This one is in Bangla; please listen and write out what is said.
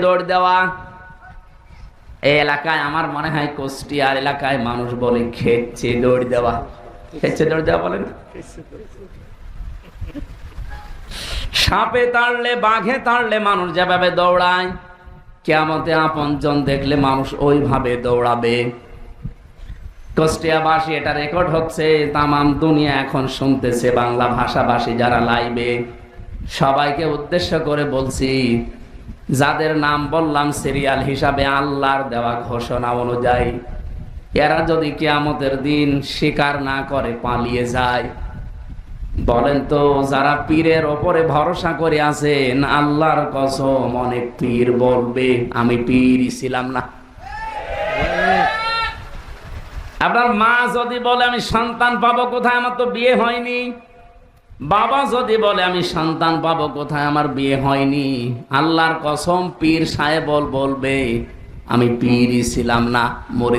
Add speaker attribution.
Speaker 1: দৌড় দেওয়া। এই এলাকায় আমার মনে হয় কুষ্টিয়ার এলাকায় মানুষ বলে খেচ্ছে দৌড় দেওয়া। খেচ্ছে দৌড় দেওয়া বলেন। সাপে তাড়লে বাঘে তাড়লে মানুষ যেভাবে দৌড়ায়, কিয়ামতে আপনজন দেখলে মানুষ ওইভাবে দৌড়াবে। কুষ্টিয়াবাসী, এটা রেকর্ড হচ্ছে, তামাম দুনিয়া এখন শুনতেছে, বাংলা ভাষাভাষী যারা লাইবে, সবাইকে উদ্দেশ্য করে বলছি, যাদের নাম বললাম সিরিয়াল হিসাবে আল্লাহর দেওয়া ঘোষণা অনুযায়ী, এরা যদি কিয়ামতের দিন স্বীকার না করে পালিয়ে যায়, বলেন তো যারা পীরের ওপরে ভরসা করে আছেন, আল্লাহর কসম অনেক পীর বলবে আমি পীরই ছিলাম না। আপনার মা যদি বলে আমি সন্তান পাবো কোথায়, আমার তো বিয়ে হয়নি, বাবা যদি বলে আমি সন্তান পাবো কোথায়, আমার বিয়ে হয়নি, আল্লাহর কসম পীর সাহেব বলবে আমি পীরই ছিলাম না, মরে